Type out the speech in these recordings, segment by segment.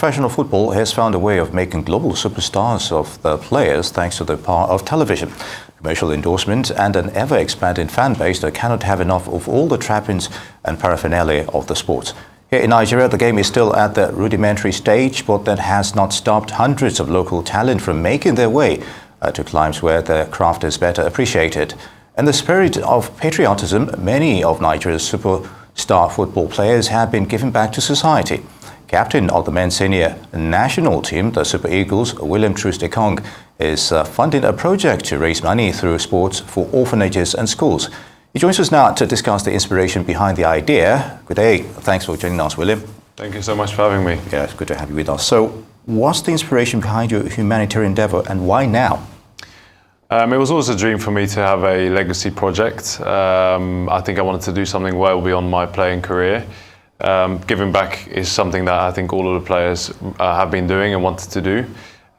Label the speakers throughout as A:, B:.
A: Professional football has found a way of making global superstars of the players thanks to the power of television, commercial endorsement, and an ever-expanding fan base that cannot have enough of all the trappings and paraphernalia of the sport. Here in Nigeria, the game is still at the rudimentary stage, but that has not stopped hundreds of local talent from making their way to climes where their craft is better appreciated. In the spirit of patriotism, many of Nigeria's superstar football players have been given back to society. Captain of the men's senior national team, the Super Eagles, William Troost-Ekong, is funding a project to raise money through sports for orphanages and schools. He joins us now to discuss the inspiration behind the idea. Good day. Thanks for joining us, William.
B: Thank you so much for having me.
A: Yeah, it's good to have you with us. So, what's the inspiration behind your humanitarian endeavor and why now?
B: It was always a dream for me to have a legacy project. I think I wanted to do something well beyond my playing career. Giving back is something that I think all of the players have been doing and wanted to do.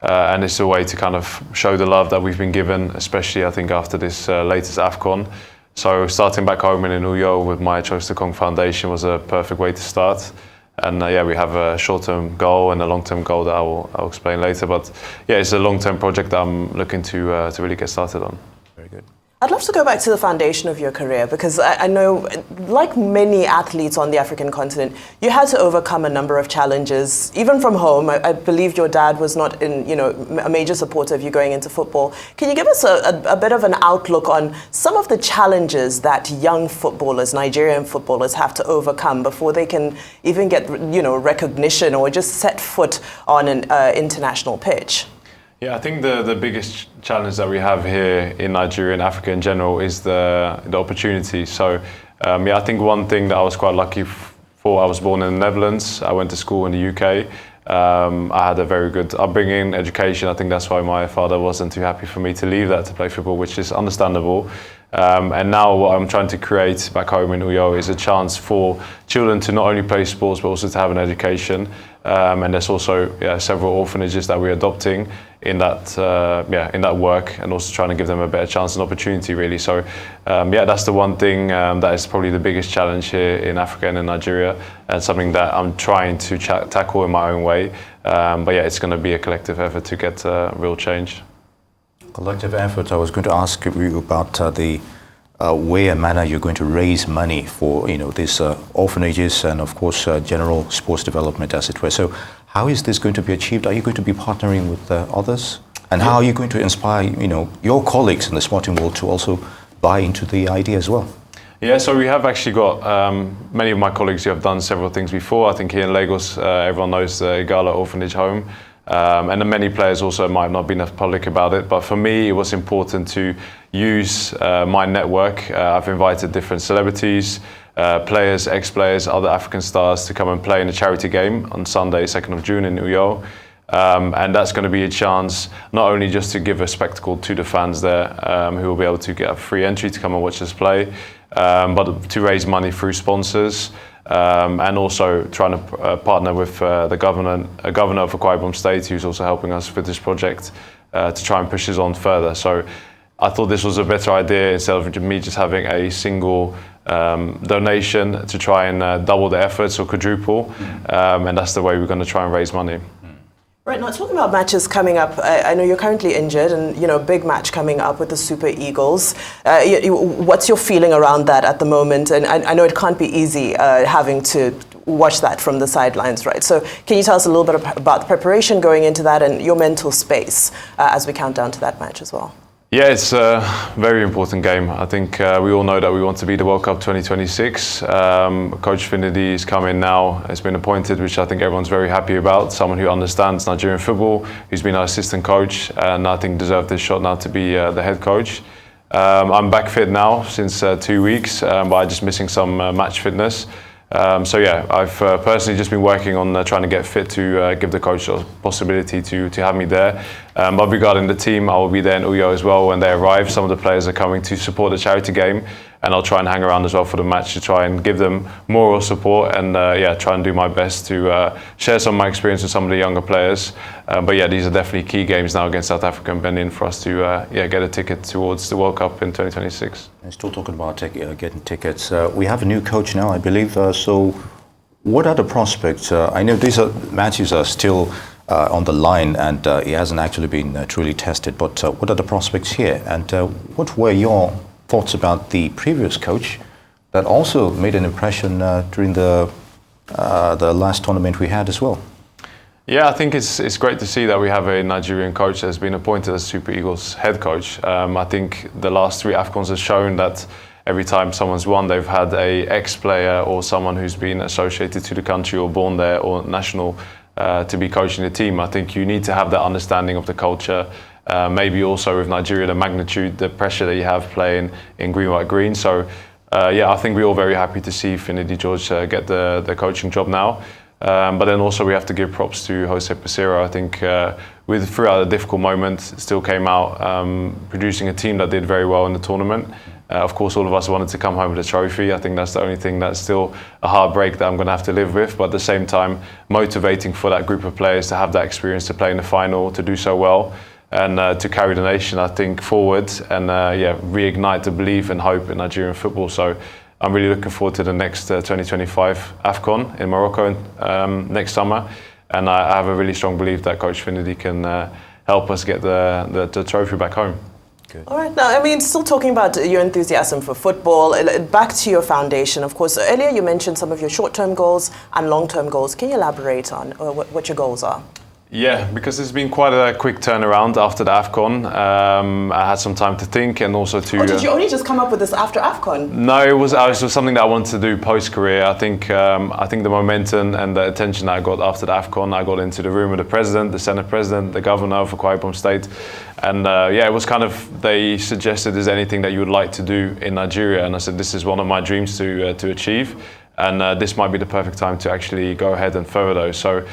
B: And it's a way to kind of show the love that we've been given, especially I think after this latest AFCON. So starting back home in Uyo with my Troost-Ekong Foundation was a perfect way to start. And yeah, we have a short-term goal and a long-term goal that I'll explain later. But yeah, it's a long-term project that I'm looking to really get started on.
A: Very good.
C: I'd love to go back to the foundation of your career because I know, like many athletes on the African continent, you had to overcome a number of challenges, even from home. I believe your dad was not a major supporter of you going into football. Can you give us a bit of an outlook on some of the challenges that young footballers, Nigerian footballers, have to overcome before they can even get recognition or just set foot on an international pitch?
B: Yeah, I think the biggest challenge that we have here in Nigeria and Africa in general is the opportunity. So yeah, I think one thing that I was quite lucky for, I was born in the Netherlands. I went to school in the UK. I had a very good upbringing, education. I think that's why my father wasn't too happy for me to leave that to play football, which is understandable. And now what I'm trying to create back home in Uyo is a chance for children to not only play sports but also to have an education. And there's also several orphanages that we're adopting in that work, and also trying to give them a better chance and opportunity, really. So yeah, that's the one thing that is probably the biggest challenge here in Africa and in Nigeria, and something that I'm trying to tackle in my own way. But yeah, it's going to be a collective effort to get real change.
A: Collective effort. I was going to ask you about the way and manner you're going to raise money for these orphanages and of course general sports development, as it were. So how is this going to be achieved? Are you going to be partnering with others? And how are you going to inspire your colleagues in the sporting world to also buy into the idea as well?
B: Yeah, so we have actually got many of my colleagues who have done several things before. I think here in Lagos, everyone knows the Igala Orphanage Home. And then many players also might not be enough public about it. But for me, it was important to use my network. I've invited different celebrities, players, ex-players, other African stars to come and play in a charity game on Sunday, 2nd of June in Uyo. And that's going to be a chance not only just to give a spectacle to the fans there, who will be able to get a free entry to come and watch us play, but to raise money through sponsors. And also trying to partner with the governor of Akwa Ibom State, who's also helping us with this project to try and push this on further. So I thought this was a better idea instead of me just having a single donation to try and double the efforts or quadruple. And that's the way we're going to try and raise money.
C: Right, now talking about matches coming up, I know you're currently injured and, a big match coming up with the Super Eagles. What's your feeling around that at the moment? And I know it can't be easy having to watch that from the sidelines, right? So can you tell us a little bit about the preparation going into that and your mental space as we count down to that match as well?
B: Yeah, it's a very important game. I think we all know that we want to be the World Cup 2026. Coach Finidi is coming now, has been appointed, which I think everyone's very happy about. Someone who understands Nigerian football, who's been our assistant coach, and I think deserved this shot now to be the head coach. I'm back fit now since 2 weeks, but I'm just missing some match fitness. So yeah, I've personally just been working on trying to get fit to give the coach the possibility to have me there. But regarding the team, I will be there in Uyo as well when they arrive. Some of the players are coming to support the charity game, and I'll try and hang around as well for the match to try and give them moral support and yeah, try and do my best to share some of my experience with some of the younger players. But yeah, these are definitely key games now against South Africa and Benin for us to yeah, get a ticket towards the World Cup in 2026.
A: And still talking about getting tickets. We have a new coach now, I believe. So What are the prospects? I know these matches are still on the line, and it hasn't actually been truly tested. But what are the prospects here? And what were your thoughts about the previous coach that also made an impression during the last tournament we had as well?
B: Yeah, I think it's great to see that we have a Nigerian coach that's been appointed as Super Eagles head coach. I think the last 3 AFCONs have shown that every time someone's won, they've had a ex-player or someone who's been associated to the country or born there or national to be coaching the team. I think you need to have that understanding of the culture. Maybe also with Nigeria, the magnitude, the pressure that you have playing in green, white, green. So yeah, I think we're all very happy to see Finidi George get the coaching job now. But then also we have to give props to Jose Pesero. I think throughout a difficult moment, still came out producing a team that did very well in the tournament. Of course, all of us wanted to come home with a trophy. I think that's the only thing that's still a heartbreak that I'm going to have to live with. But at the same time, motivating for that group of players to have that experience to play in the final, to do so well, and to carry the nation, I think, forward and yeah, reignite the belief and hope in Nigerian football. So I'm really looking forward to the next 2025 AFCON in Morocco next summer. And I have a really strong belief that Coach Finidi can help us get the trophy back home.
A: Good.
C: All right. Now, I mean, still talking about your enthusiasm for football, back to your foundation, of course. Earlier you mentioned some of your short-term goals and long-term goals. Can you elaborate on what your goals are?
B: Yeah, because it's been quite a quick turnaround after the AFCON. I had some time to think and also to...
C: Oh, did you only just come up with this after AFCON?
B: No, it was something that I wanted to do post-career. I think the momentum and the attention that I got after the AFCON, I got into the room with the president, the Senate president, the governor of Akwa Ibom State. And yeah, it was kind of, they suggested, is there anything that you would like to do in Nigeria? And I said, this is one of my dreams to achieve. And this might be the perfect time to actually go ahead and further those. So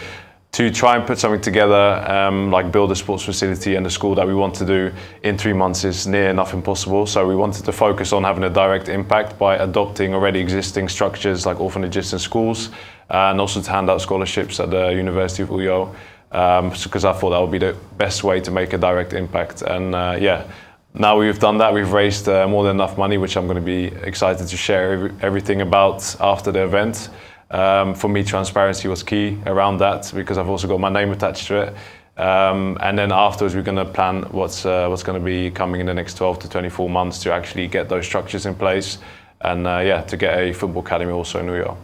B: to try and put something together, like build a sports facility and a school that we want to do in 3 months is near enough impossible. So we wanted to focus on having a direct impact by adopting already existing structures like orphanages and schools, and also to hand out scholarships at the University of Uyo, because I thought that would be the best way to make a direct impact. And yeah, now we've done that, we've raised more than enough money, which I'm going to be excited to share everything about after the event. For me, transparency was key around that because I've also got my name attached to it. And then afterwards, we're going to plan what's going to be coming in the next 12 to 24 months to actually get those structures in place and yeah, to get a football academy also in New York.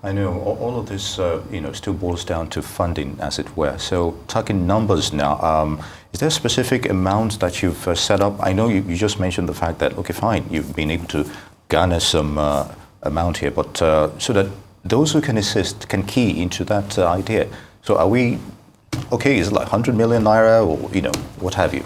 A: I know all of this, still boils down to funding, as it were. So, talking numbers now, is there a specific amount that you've set up? I know you just mentioned the fact that, okay, fine, you've been able to garner some amount here, but so that those who can assist can key into that idea. So, are we okay? Is it like 100 million naira, or what have you?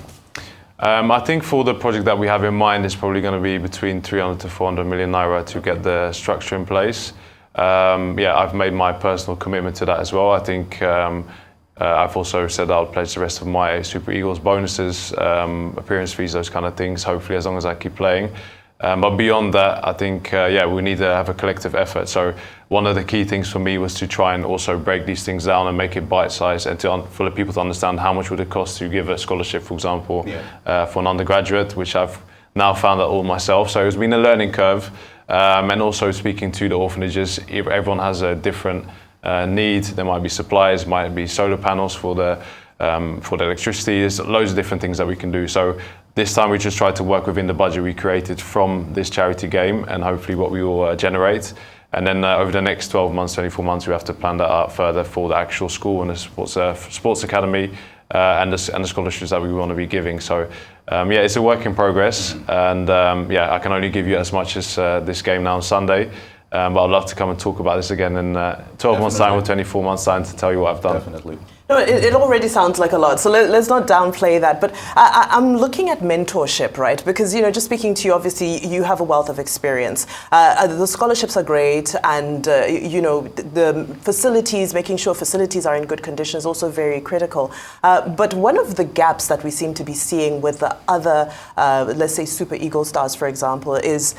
B: I think for the project that we have in mind, it's probably going to be between 300 to 400 million naira to get the structure in place. Yeah, I've made my personal commitment to that as well. I think I've also said I'll pledge the rest of my Super Eagles bonuses, appearance fees, those kind of things, hopefully as long as I keep playing. But beyond that, I think, yeah, we need to have a collective effort. So one of the key things for me was to try and also break these things down and make it bite-sized and for the people to understand how much would it cost to give a scholarship, for example, for an undergraduate, which I've now found out all myself. So it's been a learning curve. And also speaking to the orphanages, everyone has a different need. There might be supplies, might be solar panels for the electricity. There's loads of different things that we can do. So this time we just tried to work within the budget we created from this charity game and hopefully what we will generate. And then over the next 12 months, 24 months, we have to plan that out further for the actual school and the sports academy and the scholarships that we want to be giving. So yeah, it's a work in progress. And yeah, I can only give you as much as this game now on Sunday. But I'd love to come and talk about this again in 12 months' time or 24 months' time to tell you what I've done.
A: Definitely.
C: No, it already sounds like a lot, so let's not downplay that. But I'm looking at mentorship, right? Because, just speaking to you, obviously, you have a wealth of experience. The scholarships are great, and, the facilities, making sure facilities are in good condition is also very critical. But one of the gaps that we seem to be seeing with the other, let's say, Super Eagle stars, for example, is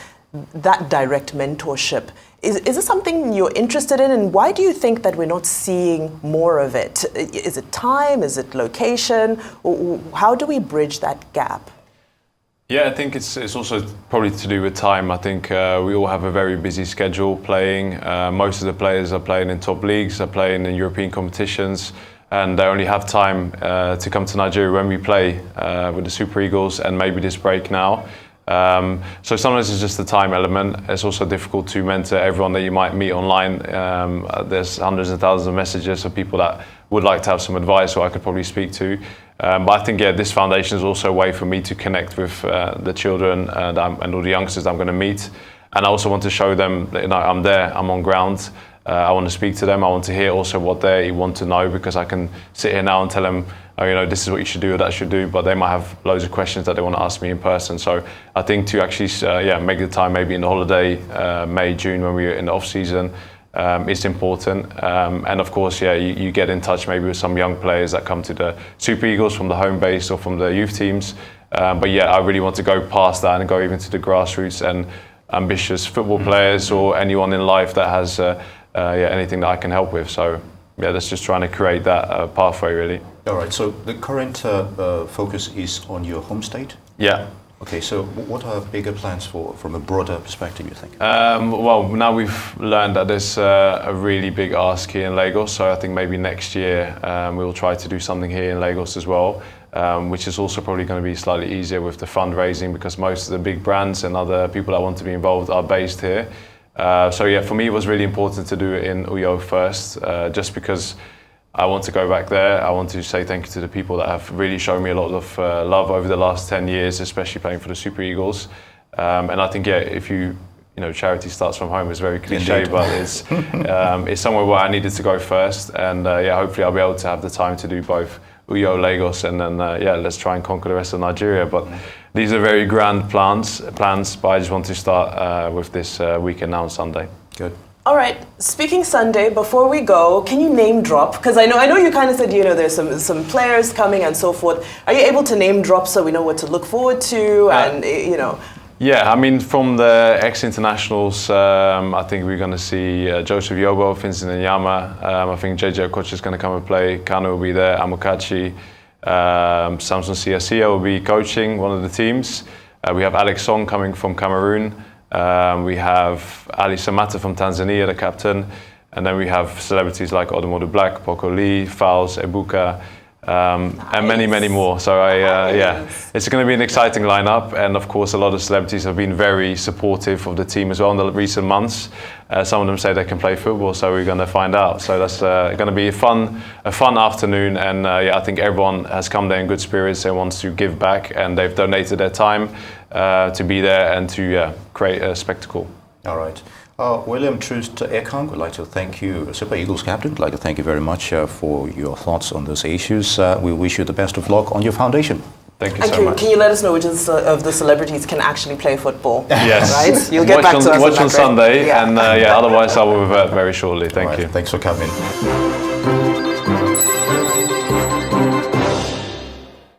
C: that direct mentorship. Is this something you're interested in, and why do you think that we're not seeing more of it? Is it time? Is it location? Or how do we bridge that gap?
B: Yeah, I think it's also probably to do with time. I think we all have a very busy schedule playing. Most of the players are playing in top leagues, are playing in European competitions, and they only have time to come to Nigeria when we play with the Super Eagles and maybe this break now. So sometimes it's just the time element. It's also difficult to mentor everyone that you might meet online. There's hundreds and thousands of messages of people that would like to have some advice or I could probably speak to. But I think, yeah, this foundation is also a way for me to connect with the children and all the youngsters that I'm going to meet. And I also want to show them that, you know, I'm there, I'm on ground. I want to speak to them. I want to hear also what they want to know, because I can sit here now and tell them, oh, you know, this is what you should do or that you should do, but they might have loads of questions that they want to ask me in person. So I think to actually, make the time maybe in the holiday, May, June, when we're in the off season, it's important. And of course, you get in touch maybe with some young players that come to the Super Eagles from the home base or from the youth teams. But yeah, I really want to go past that and go even to the grassroots and ambitious football players or anyone in life that has anything that I can help with. So yeah, that's just trying to create that pathway really.
A: All right, so the current focus is on your home state?
B: Yeah.
A: Okay, so what are bigger plans from a broader perspective, you think?
B: Well, now we've learned that there's a really big ask here in Lagos, so I think maybe next year we'll try to do something here in Lagos as well, which is also probably going to be slightly easier with the fundraising, because most of the big brands and other people that want to be involved are based here. So yeah, for me it was really important to do it in Uyo first, just because I want to go back there. I want to say thank you to the people that have really shown me a lot of love over the last 10 years, especially playing for the Super Eagles. And I think, if you know, charity starts from home is very cliche,
A: Indeed.
B: but it's somewhere where I needed to go first. And hopefully I'll be able to have the time to do both Uyo, Lagos, and then let's try and conquer the rest of Nigeria. But these are very grand plans, but I just want to start with this weekend now on Sunday.
A: Good.
C: All right. Speaking Sunday, before we go, can you name drop? Because I know you kind of said, you know, there's some players coming and so forth. Are you able to name drop so we know what to look forward to and, you know?
B: Yeah, I mean, from the ex-internationals, I think we're going to see Joseph Yobo, Vincent Nyama. I think JJ Okocha is going to come and play. Kanu will be there, Amokachi. Samson Siasia will be coaching one of the teams. We have Alex Song coming from Cameroon. We have Ali Samata from Tanzania, the captain, and then we have celebrities like Odumodu Black, Poco Lee, Fowles, Ebuka, and many more. So it's going to be an exciting lineup, and of course a lot of celebrities have been very supportive of the team as well in the recent months. Some of them say they can play football, so we're going to find out. So that's going to be a fun afternoon, and I think everyone has come there in good spirits and wants to give back, and they've donated their time to be there and to create a spectacle.
A: All right. William Troost-Ekong, would like to thank you, Super Eagles captain. I'd like to thank you very much for your thoughts on those issues. We wish you the best of luck on your foundation.
B: Thank you so much.
C: Can you let us know which of the celebrities can actually play football?
B: Yes.
C: Right? You'll get back to us.
B: Watch on Sunday,
C: yeah.
B: and otherwise I will revert very shortly. Thank you.
A: Thanks for coming.